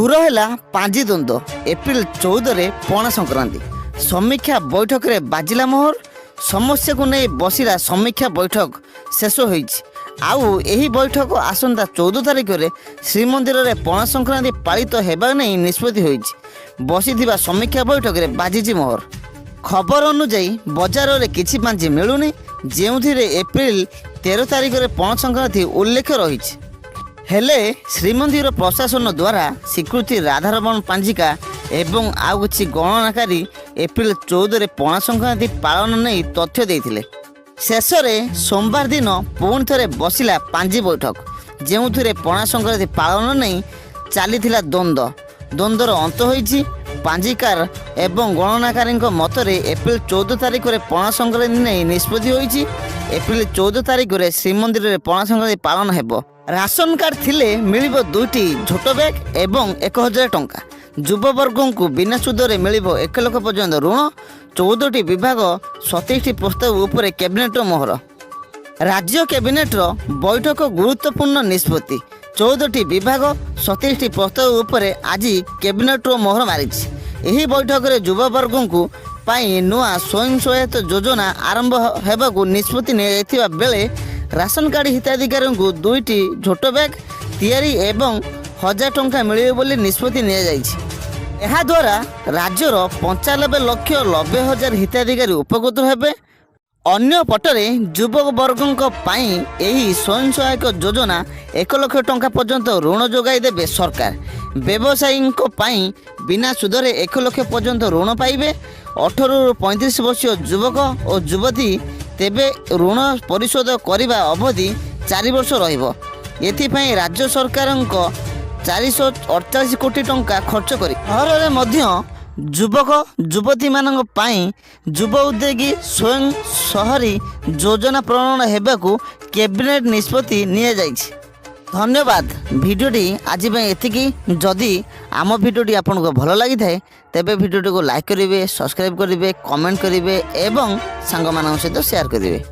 दूर है पांजी द्वंद्व एप्रिल 14 पणा संक्रांति समीक्षा बैठक रे बाजिला मोहर समस्या को नहीं बसिला समीक्षा बैठक शेष होई आउ एही बैठक आसंता 14 तारिख रे श्रीमंदिर रे पणा संक्रांति पालित हेबा नहीं निष्पत्ति होई बसिथिबा समीक्षा बैठक रे बाजिची मोहर। खबर अनुसार बजार रे किछि पांजी मिलुनी जेउथिरे एप्रिल 13 तारिख रे पणा संक्रांति उल्लेख रही हेले श्रीमंदिर प्रशासन द्वारा स्वीकृति राधारमण पांजिका एवं आउ किछि गणनाकारी एप्रिल 14 पणा संक्रांति पालन नहीं तथ्य देइथिले। शेष में सोमवार दिन पुणी थे बसिला पांजी बैठक जेउथिरे पणा संक्रांति पालन नहीं चलीथिला द्वंद्वर अंत होईछि। पांजिकार एवं गणनाकारी मतरे एप्रिल 14 तारिख में पणा संक्रांति नहीं निष्पत्ति होईछि। एप्रिल 14 तारिख में श्रीमंदिर में पणा संक्रांति पालन हेबो। राशन कार्ड थिले मिलिबो 2टी झोट बैग एवं 1000 टंका। युववर्ग को बिना सुधरे मिलिबो 1 लाख पर्यंत ऋण। 14टी विभाग 27टी प्रस्ताव उपरे कैबिनेट मोहर। राज्य कैबिनेट बैठक गुरुत्वपूर्ण निष्पत्ति 14टी विभाग 27टी प्रस्ताव उपरे आज कैबिनेट मोहर मारिछि। एही बैठक रे युववर्ग को पाई नुआ स्वयं सहायता योजना आरंभ हेबाकू निष्पत्ति निया बेले राशन कार्ड हिताधिकारी को 2टी झोट बैग तैयारी एवं 1000 टंका मिलिबो बोली निष्पत्ति निया जाइछि। एहा द्वारा राज्यर 95,90,000 हिताधिकारी उपकृत हेबे। अन्य पटरे युवक वर्गों पाई एही स्वयं सहायक योजना 1 लाख टंका पर्यंत ऋण जोगाई देबे सरकार। व्यवसायी पाई बिना सुधरे 1 लाख पर्यंत ऋण पाइबे। 18 ରୁ 35 वर्षीय युवक और युवती तेबे ऋण परिशोध करने अवधि 4 वर्ष रहिबो। एथिपाई राज्य सरकार 448 कोटी टंका खर्च करी सहर में युवक युवती मानक पाई युव उद्योगी स्वयं शहरी योजना प्रणयन हेबाकू कैबिनेट निष्पत्ति निया जाइछि। धन्यवाद। भिडियोटी आज एतिकी। जदि आम भिडियोटी आपको भल लगी थाए तेबे भिडियोटी को लाइक करेंगे, सब्सक्राइब करेंगे, कमेंट करेंगे एवं सांग मान सहित शेयर करेंगे।